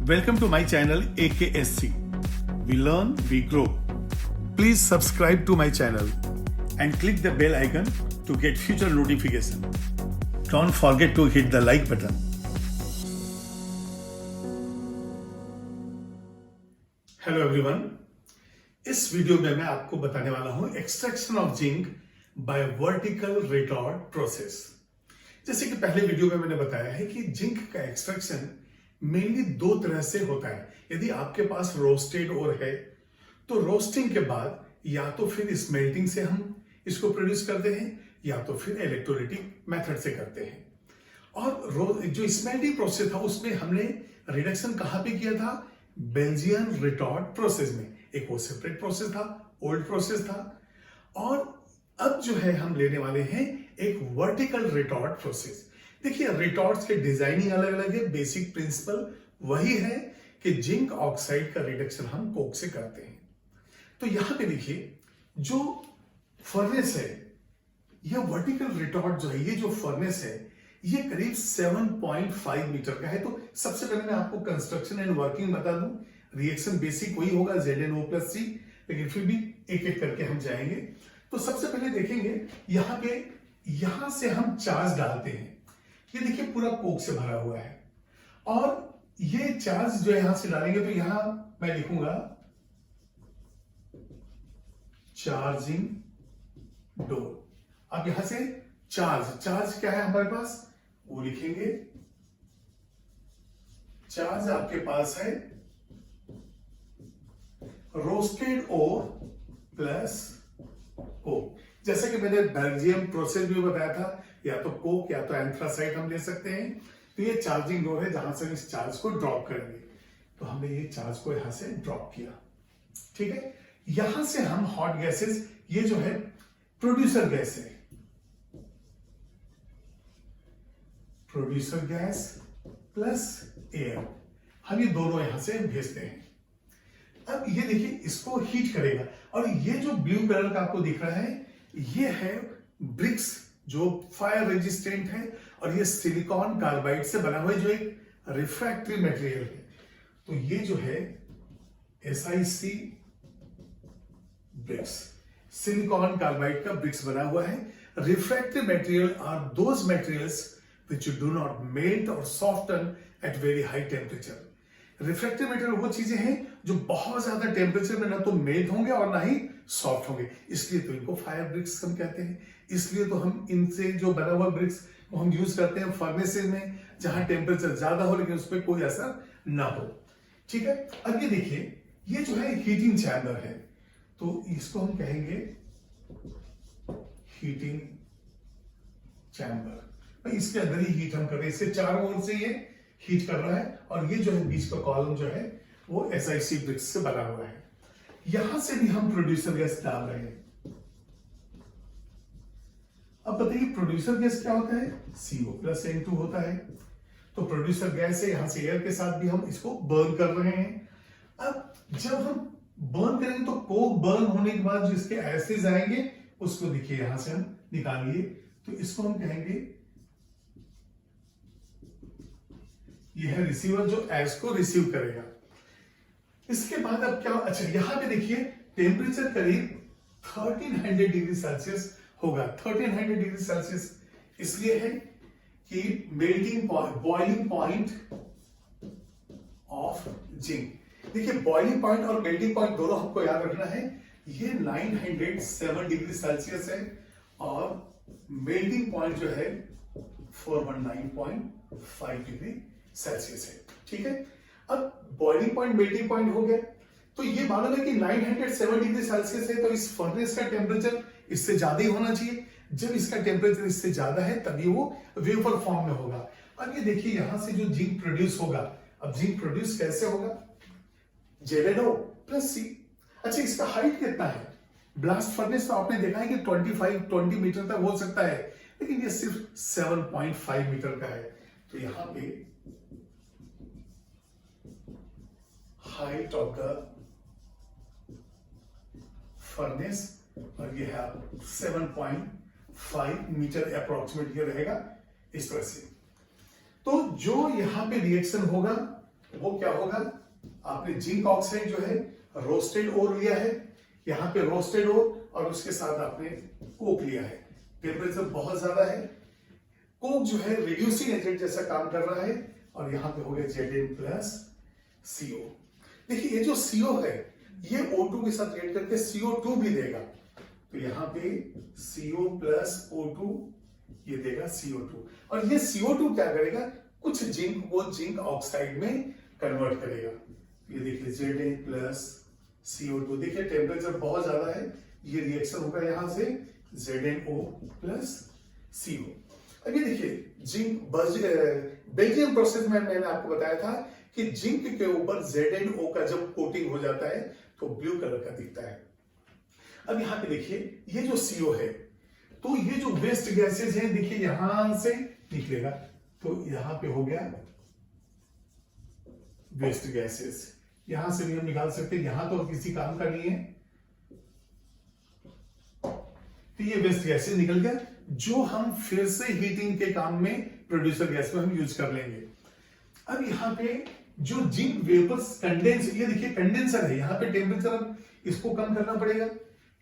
Welcome to my channel AKSC. We learn, we grow. Please subscribe to my channel and click the bell icon to get future notification. Don't forget to hit the like button. Hello everyone, इस video में मैं आपको बताने वाला हूं extraction of zinc bye vertical retort process. जैसे कि पहले वीडियो में मैंने बताया है कि जिंक का एक्सट्रैक्शन मेनली दो तरह से होता है। यदि आपके पास रोस्टेड ओर है तो रोस्टिंग के बाद या तो फिर स्मेल्टिंग से हम इसको प्रोड्यूस करते हैं या तो फिर इलेक्ट्रोलाइटिक मेथड से करते हैं। और जो स्मेल्टिंग प्रोसेस था उसमें हमने रिडक्शन कहां पे किया था? बेल्जियन रिटॉर्ट प्रोसेस में। एक वो सेपरेट प्रोसेस था, ओल्ड प्रोसेस था। और अब जो है हम लेने वाले हैं एक वर्टिकल रिटॉर्ट प्रोसेस। देखिए, रिटॉर्ट्स के डिजाइनिंग अलग अलग है, बेसिक प्रिंसिपल वही है कि जिंक ऑक्साइड का रिडक्शन हम कोक से करते हैं। तो यहां पे देखिए, जो फर्नेस है, यह वर्टिकल रिटॉर्ट जो है, ये जो फर्नेस है, ये करीब 7.5 मीटर का है। तो सबसे पहले मैं आपको कंस्ट्रक्शन एंड वर्किंग बता दूं। रिएक्शन बेसिक वही होगा, ZnO+C, लेकिन फिर भी एक एक करके हम जाएंगे। तो सबसे पहले देखेंगे यहां से हम चार्ज डालते हैं। ये देखिए पूरा कोक से भरा हुआ है और ये चार्ज जो यहां से डालेंगे तो यहां मैं लिखूंगा चार्जिंग डोर। अब यहां से चार्ज क्या है हमारे पास, वो लिखेंगे। चार्ज आपके पास है रोस्टेड ओर प्लस कोक। जैसे कि मैंने बेल्जियम प्रोसेस भी बताया था, या तो कोक या तो एंथ्रासाइट हम ले सकते हैं। तो ये चार्जिंग डोर है जहां से हम इस चार्ज को ड्रॉप करेंगे। तो हमने ये चार्ज को यहां से ड्रॉप किया, ठीक है। यहां से हम हॉट गैसेस, ये जो है प्रोड्यूसर गैस है, प्रोड्यूसर गैस प्लस एयर, हम ये दोनों यहां से भेजते हैं। अब ये देखिए इसको हीट करेगा और ये जो ब्लू कलर का आपको दिख रहा है, ये है ब्रिक्स जो फायर रेजिस्टेंट है और ये सिलिकॉन कार्बाइड से बना हुआ है जो एक रिफ्रैक्टरी मटेरियल है। तो ये जो है SiC ब्रिक्स, सिलिकॉन कार्बाइड का ब्रिक्स बना हुआ है। Refractory material are those materials which do not melt or soften at very high temperature. Refractive material वो चीजें हैं जो बहुत ज्यादा टेम्परेचर में ना तो मेल्ट होंगे और ना ही सॉफ्ट होंगे, इसलिए तो इनको फायर ब्रिक्स हम कहते हैं। इसलिए तो हम इनसे जो बना हुआ ब्रिक्स को हम यूज करते हैं फर्नेसेस में जहां टेम्परेचर ज्यादा हो लेकिन उस पर कोई असर ना हो, ठीक है। अब ये देखिए, ये जो है हीटिंग चैम्बर है, तो इसको हम कहेंगे हीटिंग चैम्बर। इसके अंदर ही हीट हम कर रहे हैं, इससे चारों ओर से ये हीट कर रहा है और ये जो है बीच का कॉलम जो है वो SiC ब्रिक्स से बना हुआ है। यहां से भी हम प्रोड्यूसर गैस डाल रहे हैं। अब बताइए प्रोड्यूसर गैस क्या होता है? CO+N2 होता है। तो प्रोड्यूसर गैस है, यहां से एयर के साथ भी हम इसको बर्न कर रहे हैं। अब जब हम बर्न करेंगे तो कोक बर्न होने के बाद जो इसके एसिड्स आएंगे उसको देखिए यहां से हम निकालिए। तो इसको हम कहेंगे, यह है रिसीवर जो एस को रिसीव करेगा। इसके बाद अब क्या, अच्छा यहां पे देखिए टेम्परेचर करीब 1300 डिग्री सेल्सियस होगा। 1300 डिग्री सेल्सियस इसलिए है कि melting point, boiling point of zinc. देखिए बॉइलिंग पॉइंट और मेल्टिंग पॉइंट दोनों हमको याद रखना है। ये 907 डिग्री सेल्सियस है और मेल्टिंग पॉइंट जो है 419.5 डिग्री सेल्सियस है, ठीक है। अब बॉइलिंग पॉइंट मेल्टिंग पॉइंट हो गया, तो ये मालूम है कि 907 डिग्री सेल्सियस है, तो इस फर्नेस का टेम्परेचर इससे ज्यादा ही होना चाहिए। जब इसका टेम्परेचर इससे ज्यादा है तभी वो वेपर फॉर्म में होगा। अब ये देखिए यहां से जो जिंक प्रोड्यूस होगा, अब जिंक प्रोड्यूस कैसे होगा? ZnO+C। अच्छा, इसका हाइट कितना है? ब्लास्ट फर्नेस तो आपने देखा है कि 20 मीटर तक हो सकता है, लेकिन ये सिर्फ 7.5 मीटर का है। तो यहां पे हाइट ऑफ द फर्नेस और ये है 7.5 मीटर अप्रोक्सीमेट ये रहेगा इस तरह से। तो जो यहां पे रिएक्शन होगा वो क्या होगा, आपने जिंक ऑक्साइड जो है रोस्टेड ओर लिया है, यहाँ पे रोस्टेड ओर और उसके साथ आपने कोक लिया है। टेम्परेचर बहुत ज्यादा है, कोक जो है रिड्यूसिंग एजेंट जैसा काम कर रहा है और यहाँ पे हो गया Zn प्लस CO। देखिए ये जो CO है ये O2 के साथ रिएक्ट करके CO2 भी देगा, तो यहाँ पे CO प्लस O2 ये देगा CO2 और ये CO2 क्या करेगा, कुछ जिंक को जिंक ऑक्साइड में कन्वर्ट करेगा। ये देखिए Zn प्लस CO2, देखिए टेम्परेचर बहुत ज्यादा है, ये रिएक्शन होगा यहां से ZnO प्लस CO। अब ये देखिए जिंक बेल्जियम प्रोसेस में मैंने आपको बताया था कि जिंक के ऊपर ZnO का जब कोटिंग हो जाता है तो ब्लू कलर का दिखता है। अब यहां पे देखिए ये जो CO है, तो ये जो वेस्ट गैसेस हैं देखिए यहां से निकलेगा, तो यहां पे हो गया वेस्ट गैसेस, यहां से भी हम निकाल सकते हैं, यहां तो किसी काम का नहीं है, तो ये वेस्ट गैसेस निकल गया जो हम फिर से हीटिंग के काम में प्रोड्यूसर गैस को हम यूज कर लेंगे। अब यहाँ पे जो जिंक वेपर्स कंडेंस, ये देखिए कंडेंसर है, यहाँ पे टेम्परेचर इसको कम करना पड़ेगा,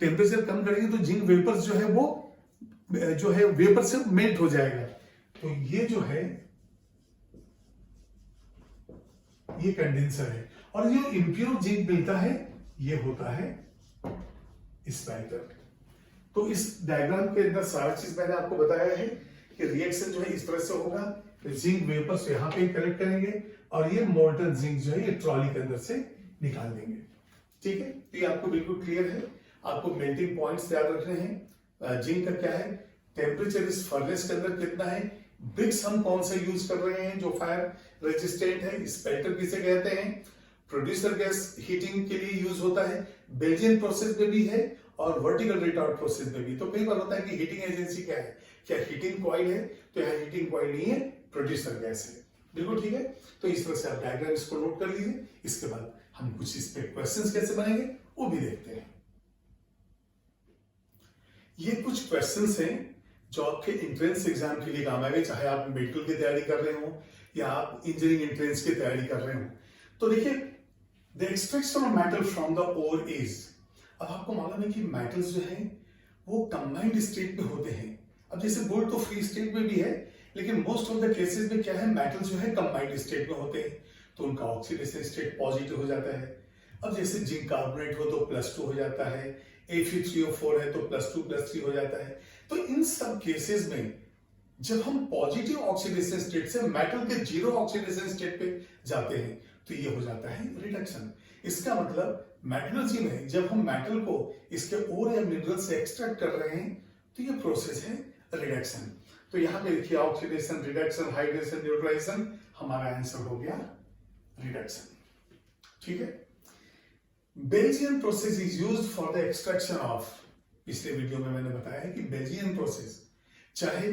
टेम्परेचर कम करेंगे तो जिंक वेपर्स जो है वो जो है वेपर से मेल्ट हो जाएगा, तो ये जो है ये कंडेंसर है और जो इंप्योर जिंक मिलता है ये होता है स्पाइटर। तो इस डायग्राम के अंदर सारा चीज मैंने आपको बताया है कि रिएक्शन जो है इस तरह से होगा, जिंक वेपर्स यहां पे कलेक्ट करेंगे और ये मोल्टन जिंक जो है ये ट्रॉली के अंदर से निकाल देंगे। ठीक है, तो ये आपको बिल्कुल क्लियर है। आपको मेल्टिंग पॉइंट्स याद रखने हैं। जिंक का क्या है, टेम्परेचर इस फर्नेस के अंदर कितना है, ब्रिक्स हम कौन सा यूज कर रहे हैं जो फायर रेजिस्टेंट है, स्पेल्टर किसे कहते हैं, प्रोड्यूसर गैस हीटिंग के लिए यूज होता है, बेल्जियन प्रोसेस में भी है और वर्टिकल रिटार्ड प्रोसेस में भी। तो कई बार होता है कि हीटिंग एजेंसी क्या है, क्या हीटिंग कॉइल है, तो यहाँ हीटिंग कॉइल नहीं है, प्रोड्यूसर गैस है। बिल्कुल ठीक है, तो इस तरह से आप डायग्राम इसको नोट कर लीजिए। इसके बाद हम कुछ इस पे क्वेश्चंस कैसे बनेंगे वो भी देखते हैं। ये कुछ क्वेश्चंस हैं जो आपके एंट्रेंस एग्जाम के लिए काम आएंगे, चाहे आप मेडिकल की तैयारी कर रहे हो या आप इंजीनियरिंग एंट्रेंस की तैयारी कर रहे हो। तो देखिए, the extraction of metal from the ore is, अब आपको मालूम है कि मेटल्स जो हैं वो कंबाइंड स्टेट में होते हैं। अब जैसे गोल्ड तो फ्री स्टेट में भी है, लेकिन मोस्ट ऑफ द केसेस में क्या है, मेटल्स जो है कंबाइंड स्टेट में होते हैं, तो उनका ऑक्सीडेशन स्टेट पॉजिटिव हो जाता है। अब जैसे जिंक कार्बोनेट हो तो +2 हो जाता है, Fe3O4 है तो +2+3 हो जाता है। तो इन सब केसेस में जब हम पॉजिटिव ऑक्सीडेशन स्टेट से मेटल के जीरो ऑक्सीडेशन स्टेट पे जाते हैं तो ये हो जाता है रिडक्शन। इसका मतलब मेटलर्जी में जब हम मेटल को इसके ओर या मिनरल से एक्सट्रैक्ट कर रहे हैं तो ये प्रोसेस है रिडक्शन। तो यहां पे देखिए ऑक्सीडेशन, रिडक्शन, हाइड्रेशन, न्यूट्रलाइजेशन, हमारा आंसर हो गया रिडक्शन। ठीक है, Belgian process is used for the extraction of, पिछले वीडियो में मैंने बताया है कि बेल्जियन प्रोसेस चाहे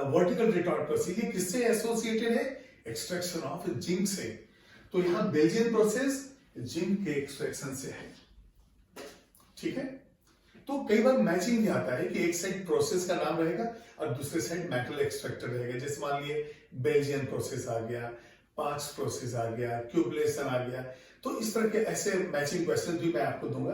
वर्टिकल रिटार्ड प्रोसेस, ये किससे एसोसिएटेड है, एक्सट्रैक्शन ऑफ जिंक से। तो यहां बेल्जियन प्रोसेस जिंक के एक्सट्रैक्शन से है। ठीक है, तो कई बार मैचिंग भी आता है कि एक साइड प्रोसेस का नाम रहेगा और दूसरे साइड मेटल एक्सट्रैक्टर रहेगा। जैसे मान लिए बेल्जियन प्रोसेस आ गया, पार्क्स प्रोसेस आ गया, क्यूबलेशन आ गया, तो इस तरह के ऐसे मैचिंग क्वेश्चन भी मैं आपको दूंगा।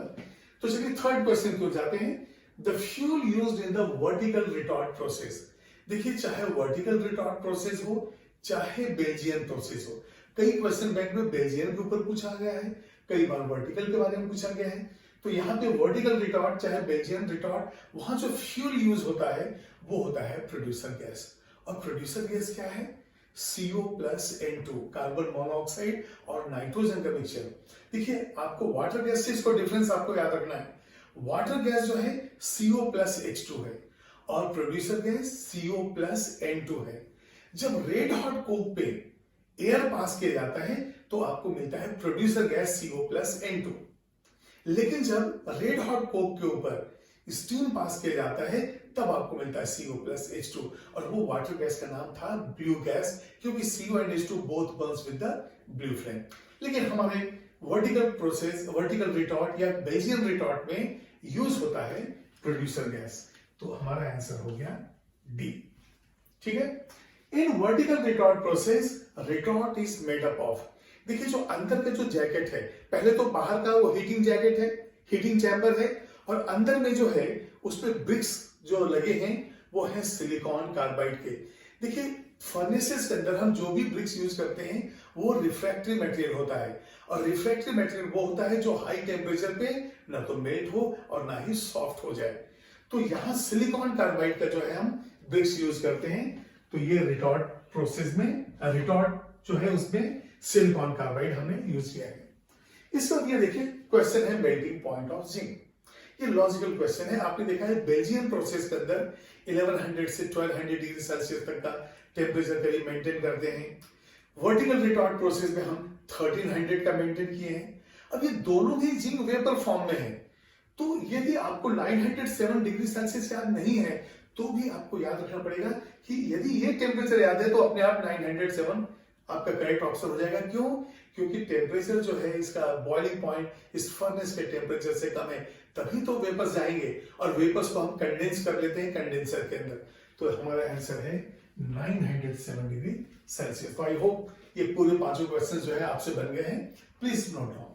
तो चलिए थर्ड क्वेश्चन को जाते हैं। The fuel used in the vertical retard process, देखिए चाहे वर्टिकल रिटार्ड प्रोसेस हो चाहे बेल्जियन प्रोसेस हो, कई क्वेश्चन बैंक में बेल्जियन के ऊपर पूछा गया है, कई बार वर्टिकल के बारे में पूछा गया है। तो यहाँ पे वर्टिकल रिटार्ड चाहे बेल्जियन रिटार्ड, वहां जो फ्यूल यूज होता है वो होता है प्रोड्यूसर गैस। और प्रोड्यूसर गैस क्या है, CO+N2, कार्बन मोनोऑक्साइड और नाइट्रोजन का मिक्सचर। देखिए आपको वाटर गैस से इसको डिफरेंस आपको याद रखना है। वाटर गैस जो है CO+H2 है और प्रोड्यूसर गैस CO+N2 है। जब रेड हॉट कोक पे एयर पास किया जाता है तो आपको मिलता है प्रोड्यूसर गैस CO+N2, लेकिन जब रेड हॉट कोक के ऊपर स्टीम पास किया जाता है तब आपको मिलता है CO+H2, और वो वाटर गैस का नाम था ब्लू गैस, क्योंकि CO and H2 both Burns with the blue flame. लेकिन हमारे वर्टिकल प्रोसेस, वर्टिकल रिटार्ट या बेल्जियन रिटार्ट में यूज होता है प्रोड्यूसर गैस। तो हमारा आंसर हो गया डी। ठीक है, in vertical retort process retort is made up of, देखिए जो अंदर का जो जैकेट है, पहले तो बाहर का वो हीटिंग जैकेट है, हीटिंग चैम्बर है, और अंदर में जो है उस पे ब्रिक्स जो लगे हैं वो है सिलिकॉन कार्बाइड के। देखिए फर्नेसेस के अंदर हम जो भी ब्रिक्स यूज करते हैं वो रिफ्रैक्टरी मटेरियल होता है, और रिफ्रैक्टरी मटेरियल वो होता है जो हाई टेम्परेचर पे ना तो मेल्ट हो और ना ही सॉफ्ट हो जाए। तो यहाँ सिलिकॉन कार्बाइड का जो है हम ब्रिक्स यूज करते हैं। तो ये रिटॉर्ट प्रोसेस में रिटॉर्ट जो है उसमें सिलिकॉन कार्बाइड हमने यूज किया है। इस वक्त ये देखिए क्वेश्चन है मेल्टिंग पॉइंट ऑफ जिंक। ये लॉजिकल क्वेश्चन है। आपने देखा है बेल्जियन प्रोसेस के अंदर 1100 से 1200 डिग्री सेल्सियस तक का टेम्परेचर करीब मेंटेन करते हैं। वर्टिकल रिटॉर्ट प्रोसेस में हम 1300 का मेंटेन किए हैं। अब ये दोनों ही जिंक वेपर फॉर्म में है, तो यदि आपको 907 डिग्री सेल्सियस याद नहीं है तो भी आपको याद रखना पड़ेगा कि यदि ये टेम्परेचर याद है तो अपने आप 907 आपका करेक्ट ऑप्शन हो जाएगा। क्यों? क्योंकि टेम्परेचर जो है इसका बॉइलिंग पॉइंट इस फर्नेस के टेम्परेचर से कम है, तभी तो वेपर्स जाएंगे, और वेपर्स को हम कंडेंस कर लेते हैं कंडेंसर के अंदर। तो हमारा आंसर है 907 डिग्री सेल्सियस। तो आई होप ये पूरे पांचों क्वेश्चन जो है आपसे बन गए हैं। Please note down.